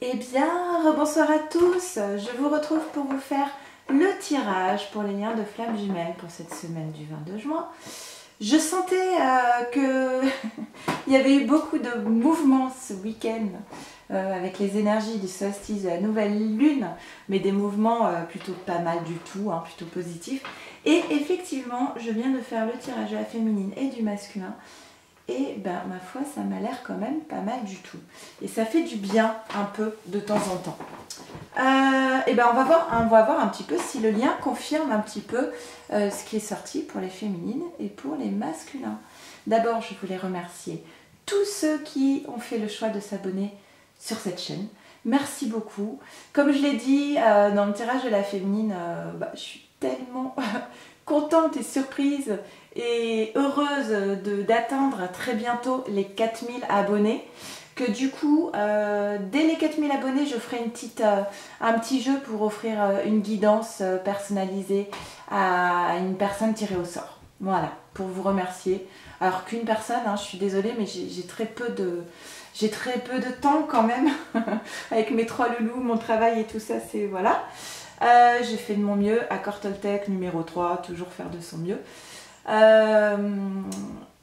Eh bien, rebonsoir à tous. Je vous retrouve pour vous faire le tirage pour les liens de flammes jumelles pour cette semaine du 22 juin. Je sentais qu'il y avait eu beaucoup de mouvements ce week-end avec les énergies du solstice de la nouvelle lune, mais des mouvements plutôt pas mal du tout, hein, plutôt positifs. Et effectivement, je viens de faire le tirage de la féminine et du masculin. Et ben, ma foi, ça m'a l'air quand même pas mal du tout. Et ça fait du bien un peu de temps en temps. Et ben, on va voir un petit peu si le lien confirme un petit peu ce qui est sorti pour les féminines et pour les masculins. D'abord, je voulais remercier tous ceux qui ont fait le choix de s'abonner sur cette chaîne. Merci beaucoup. Comme je l'ai dit dans le tirage de la féminine, je suis tellement contente et surprise et heureuse d'atteindre très bientôt les 4000 abonnés, que du coup, dès les 4000 abonnés, je ferai un petit jeu pour offrir une guidance personnalisée à une personne tirée au sort. Voilà, pour vous remercier. Alors qu'une personne, hein, je suis désolée, mais j'ai très peu de temps quand même, avec mes 3 loulous, mon travail et tout ça, c'est voilà. J'ai fait de mon mieux, accord Toltec numéro 3, toujours faire de son mieux.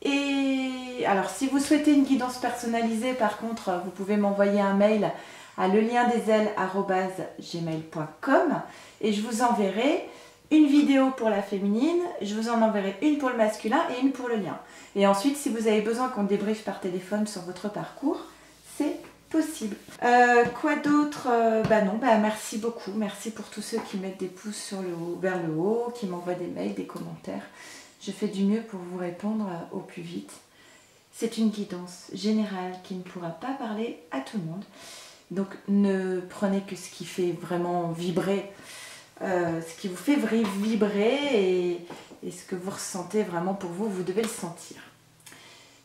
Et alors si vous souhaitez une guidance personnalisée, par contre, vous pouvez m'envoyer un mail à leliendesailes@gmail.com et je vous enverrai une vidéo pour la féminine, je vous en enverrai une pour le masculin et une pour le lien. Et ensuite, si vous avez besoin qu'on débriefe par téléphone sur votre parcours, c'est possible. Quoi d'autre? Merci beaucoup. Merci pour tous ceux qui mettent des pouces vers le haut, qui m'envoient des mails, des commentaires. Je fais du mieux pour vous répondre au plus vite. C'est une guidance générale qui ne pourra pas parler à tout le monde. Donc ne prenez que ce qui fait vraiment vibrer, ce qui vous fait vibrer et ce que vous ressentez vraiment pour vous, vous devez le sentir.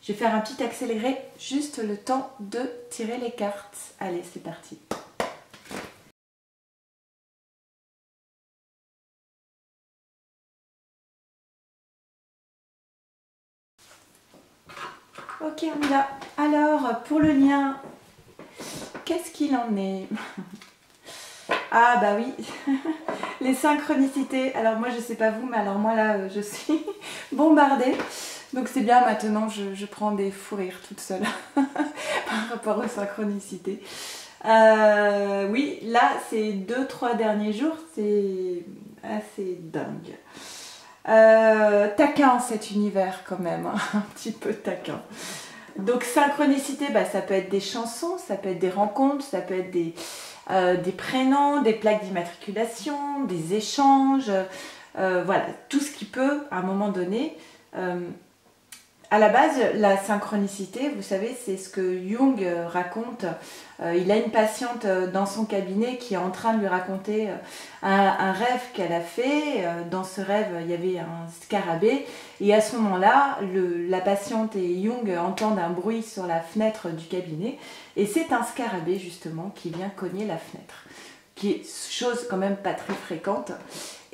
Je vais faire un petit accéléré, juste le temps de tirer les cartes. Allez, c'est parti. Ok, on y va. Alors, pour le lien, qu'est-ce qu'il en est? Ah bah oui, les synchronicités. Alors moi, je sais pas vous, mais alors moi là, je suis bombardée. Donc c'est bien, maintenant, je prends des fous rires toute seule par rapport aux synchronicités. Oui, là, ces 2-3 derniers jours, c'est assez dingue. Taquin cet univers quand même, hein, un petit peu taquin. Donc synchronicité, ça peut être des chansons, ça peut être des rencontres, ça peut être des prénoms, des plaques d'immatriculation, des échanges, voilà, tout ce qui peut à un moment donné. À la base, la synchronicité, vous savez, c'est ce que Jung raconte. Il a une patiente dans son cabinet qui est en train de lui raconter un rêve qu'elle a fait. Dans ce rêve, il y avait un scarabée. Et à ce moment-là, la patiente et Jung entendent un bruit sur la fenêtre du cabinet. Et c'est un scarabée, justement, qui vient cogner la fenêtre. Qui est chose quand même pas très fréquente.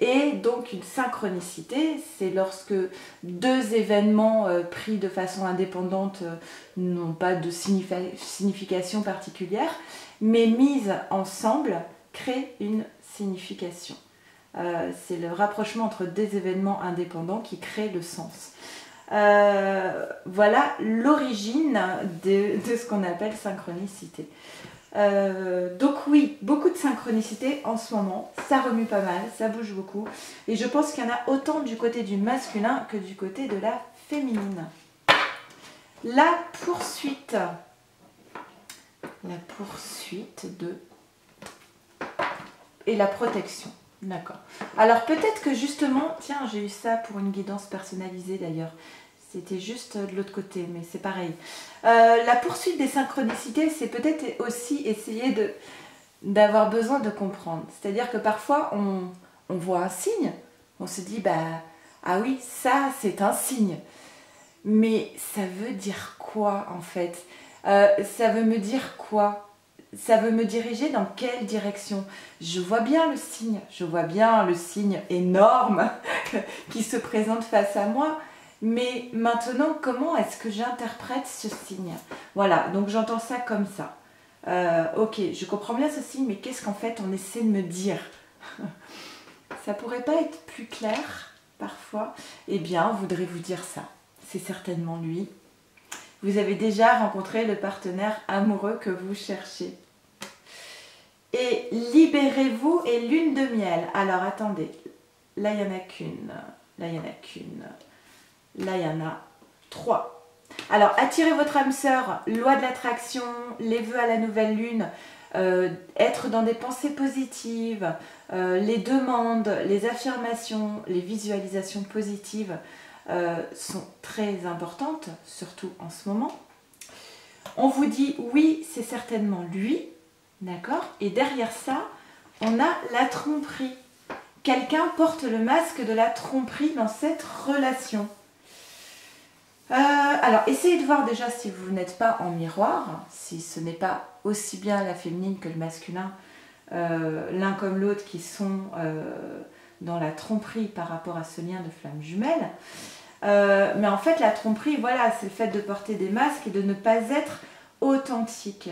Et donc une synchronicité, c'est lorsque deux événements pris de façon indépendante n'ont pas de signification particulière, mais mises ensemble créent une signification. C'est le rapprochement entre deux événements indépendants qui crée le sens. Voilà l'origine de ce qu'on appelle synchronicité. Donc oui, beaucoup de synchronicité en ce moment, ça remue pas mal, ça bouge beaucoup et je pense qu'il y en a autant du côté du masculin que du côté de la féminine. La poursuite et la protection, d'accord. Alors peut-être que justement, tiens, j'ai eu ça pour une guidance personnalisée d'ailleurs. C'était juste de l'autre côté, mais c'est pareil. La poursuite des synchronicités, c'est peut-être aussi essayer d'avoir besoin de comprendre. C'est-à-dire que parfois, on voit un signe, on se dit, ah oui, ça, c'est un signe. Mais ça veut dire quoi, en fait? Ça veut me dire quoi? Ça veut me diriger dans quelle direction? Je vois bien le signe énorme qui se présente face à moi. Mais maintenant, comment est-ce que j'interprète ce signe? Voilà, donc j'entends ça comme ça. Ok, je comprends bien ceci, mais qu'est-ce qu'en fait on essaie de me dire? Ça pourrait pas être plus clair parfois? Eh bien, on voudrait vous dire ça. C'est certainement lui. Vous avez déjà rencontré le partenaire amoureux que vous cherchez. Et libérez-vous et lune de miel. Alors attendez, là il n'y en a qu'une, là il n'y en a qu'une, là il y en a 3. Alors attirez votre âme sœur, loi de l'attraction, les vœux à la nouvelle lune, être dans des pensées positives, les demandes, les affirmations, les visualisations positives sont très importantes, surtout en ce moment. On vous dit oui, c'est certainement lui. D'accord? Et derrière ça, on a la tromperie. Quelqu'un porte le masque de la tromperie dans cette relation. Alors, essayez de voir déjà si vous n'êtes pas en miroir, si ce n'est pas aussi bien la féminine que le masculin, l'un comme l'autre qui sont dans la tromperie par rapport à ce lien de flamme jumelle. Mais en fait, la tromperie, voilà, c'est le fait de porter des masques et de ne pas être authentique.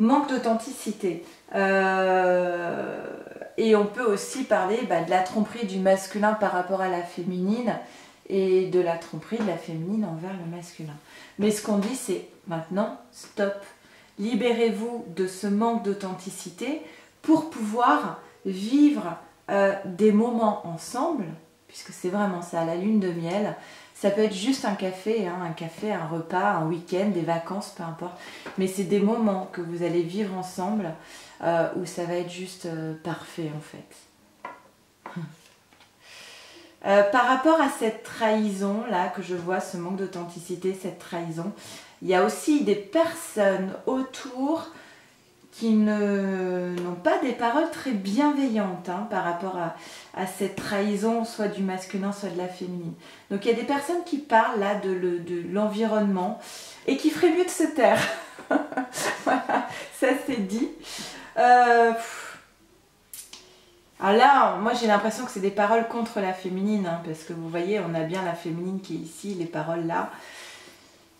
Manque d'authenticité. Et on peut aussi parler de la tromperie du masculin par rapport à la féminine et de la tromperie de la féminine envers le masculin. Mais ce qu'on dit, c'est maintenant, stop. Libérez-vous de ce manque d'authenticité pour pouvoir vivre des moments ensemble, puisque c'est vraiment ça, la lune de miel. Ça peut être juste un café, un repas, un week-end, des vacances, peu importe. Mais c'est des moments que vous allez vivre ensemble où ça va être juste parfait en fait. Par rapport à cette trahison là que je vois, ce manque d'authenticité, cette trahison, il y a aussi des personnes autour qui n'ont pas des paroles très bienveillantes par rapport à cette trahison, soit du masculin, soit de la féminine. Donc il y a des personnes qui parlent là de l'environnement et qui feraient mieux de se taire. Voilà, ça c'est dit. Alors là, moi j'ai l'impression que c'est des paroles contre la féminine, parce que vous voyez, on a bien la féminine qui est ici, les paroles là.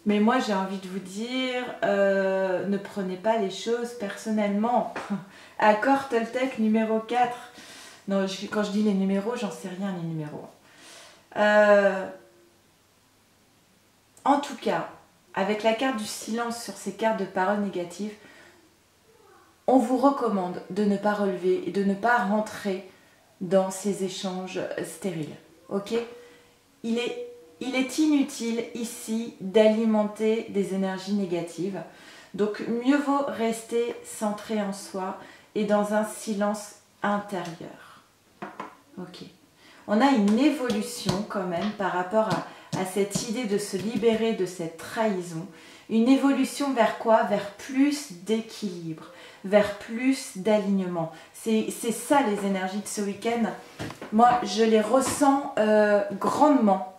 Mais moi j'ai envie de vous dire, ne prenez pas les choses personnellement. Accord Toltec numéro 4. Non, quand je dis les numéros, j'en sais rien les numéros. En tout cas, avec la carte du silence sur ces cartes de paroles négatives, on vous recommande de ne pas relever et de ne pas rentrer dans ces échanges stériles. Ok ? Il est inutile ici d'alimenter des énergies négatives. Donc mieux vaut rester centré en soi et dans un silence intérieur. Ok. On a une évolution quand même par rapport à cette idée de se libérer de cette trahison. Une évolution vers quoi? Vers plus d'équilibre, vers plus d'alignement. C'est ça les énergies de ce week-end. Moi, je les ressens grandement.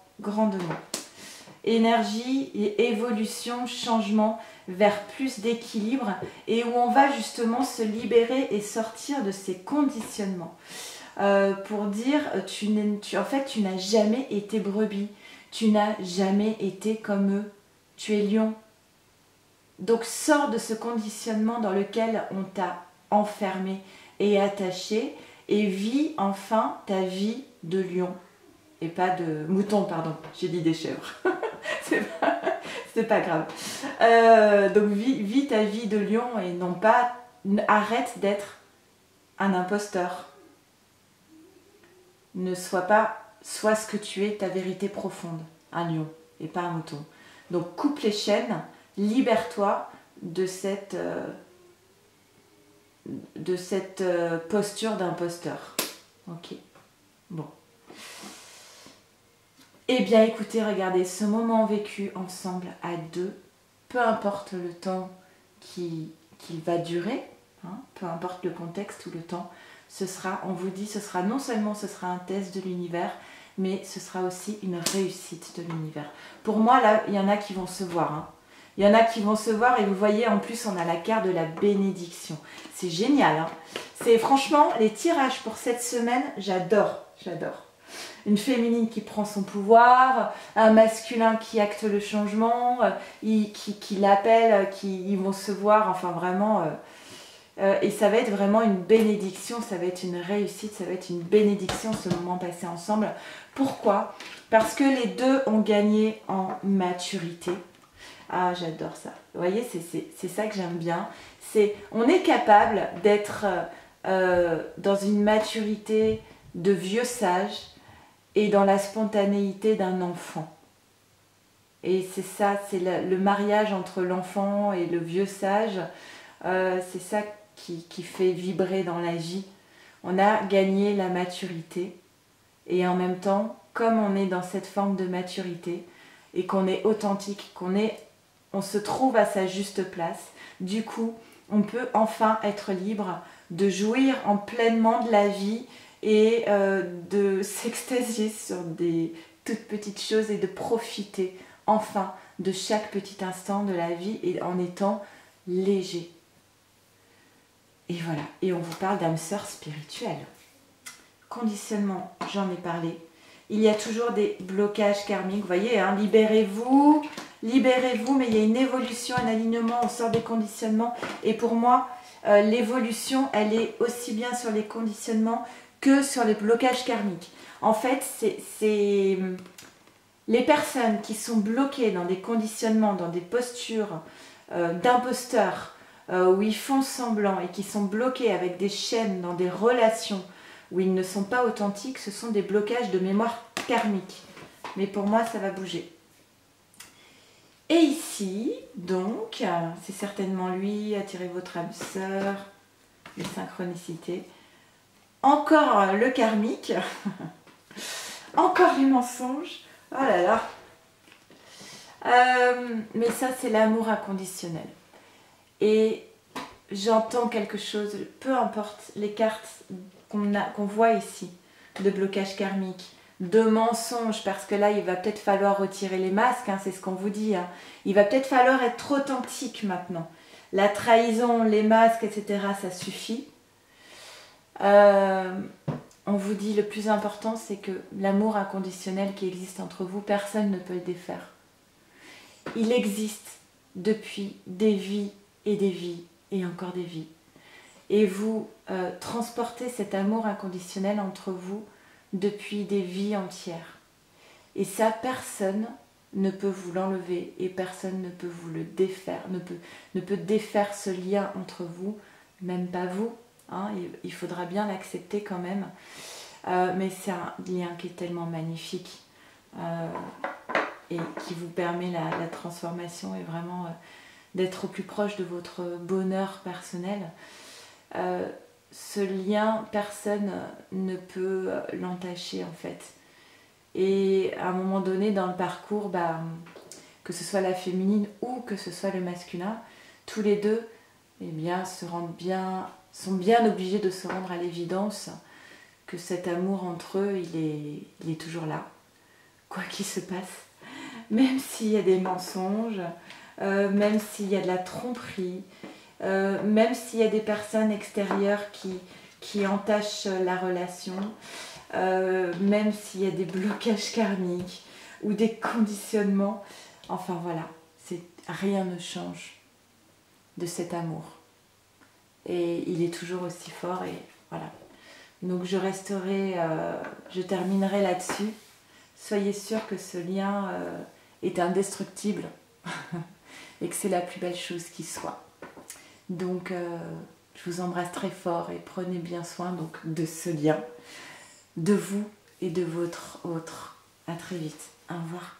Énergie et évolution, changement vers plus d'équilibre et où on va justement se libérer et sortir de ces conditionnements. Pour dire, en fait, tu n'as jamais été brebis, tu n'as jamais été comme eux, tu es lion. Donc sors de ce conditionnement dans lequel on t'a enfermé et attaché et vis enfin ta vie de lion. Et pas de mouton, pardon, j'ai dit des chèvres. c'est pas grave. Donc vis ta vie de lion et non pas, arrête d'être un imposteur. Ne sois ce que tu es, ta vérité profonde, un lion et pas un mouton. Donc coupe les chaînes, libère-toi de cette posture d'imposteur. Ok, bon. Eh bien écoutez, regardez, ce moment vécu ensemble à deux, peu importe le temps qu'il va durer, peu importe le contexte ou le temps, ce sera, on vous dit, ce sera non seulement ce sera un test de l'univers, mais ce sera aussi une réussite de l'univers. Pour moi, là, il y en a qui vont se voir. Il y en a qui vont se voir et vous voyez, en plus, on a la carte de la bénédiction. C'est génial. C'est franchement, les tirages pour cette semaine, j'adore. une féminine qui prend son pouvoir, un masculin qui acte le changement, qui l'appelle, ils vont se voir, enfin vraiment... et ça va être vraiment une bénédiction, ça va être une réussite, ça va être une bénédiction ce moment passé ensemble. Pourquoi? Parce que les deux ont gagné en maturité. Ah, j'adore ça. Vous voyez, c'est ça que j'aime bien. On est capable d'être dans une maturité de vieux sage et dans la spontanéité d'un enfant. Et c'est ça, c'est le mariage entre l'enfant et le vieux sage. C'est ça qui fait vibrer dans la vie. On a gagné la maturité et en même temps, comme on est dans cette forme de maturité et qu'on est authentique, on se trouve à sa juste place, du coup, on peut enfin être libre de jouir pleinement de la vie et de s'extasier sur des toutes petites choses et de profiter enfin de chaque petit instant de la vie et en étant léger. Et voilà, et on vous parle d'âme sœur spirituelle. Conditionnement, j'en ai parlé. Il y a toujours des blocages karmiques, vous voyez, hein, libérez-vous, mais il y a une évolution, un alignement, on sort des conditionnements. Et pour moi, l'évolution, elle est aussi bien sur les conditionnements que sur les blocages karmiques. En fait, c'est les personnes qui sont bloquées dans des conditionnements, dans des postures d'imposteurs, où ils font semblant et qui sont bloqués avec des chaînes dans des relations où ils ne sont pas authentiques, ce sont des blocages de mémoire karmique. Mais pour moi, ça va bouger. Et ici, donc, c'est certainement lui, attirez votre âme sœur, les synchronicités. Encore le karmique, encore les mensonges, oh là là. Mais ça, c'est l'amour inconditionnel. Et j'entends quelque chose, peu importe les cartes qu'on voit ici, de blocage karmique, de mensonges, parce que là, il va peut-être falloir retirer les masques, hein, c'est ce qu'on vous dit. Hein. Il va peut-être falloir être authentique maintenant. La trahison, les masques, etc., ça suffit. On vous dit, le plus important, c'est que l'amour inconditionnel qui existe entre vous, personne ne peut le défaire. Il existe depuis des vies et encore des vies. Et vous transportez cet amour inconditionnel entre vous depuis des vies entières. Et ça, personne ne peut vous l'enlever et personne ne peut vous le défaire, ne peut défaire ce lien entre vous, même pas vous. Hein, il faudra bien l'accepter quand même. Mais c'est un lien qui est tellement magnifique et qui vous permet la transformation et vraiment d'être au plus proche de votre bonheur personnel. Ce lien, personne ne peut l'entacher en fait. Et à un moment donné dans le parcours, que ce soit la féminine ou que ce soit le masculin, tous les deux eh bien, sont bien obligés de se rendre à l'évidence que cet amour entre eux, il est toujours là, quoi qu'il se passe. Même s'il y a des mensonges, même s'il y a de la tromperie, même s'il y a des personnes extérieures qui entachent la relation, même s'il y a des blocages karmiques ou des conditionnements, enfin voilà, rien ne change de cet amour. Et il est toujours aussi fort et voilà. Donc je terminerai là-dessus. Soyez sûrs que ce lien est indestructible et que c'est la plus belle chose qui soit. Donc, je vous embrasse très fort et prenez bien soin donc, de ce lien, de vous et de votre autre. À très vite. Au revoir.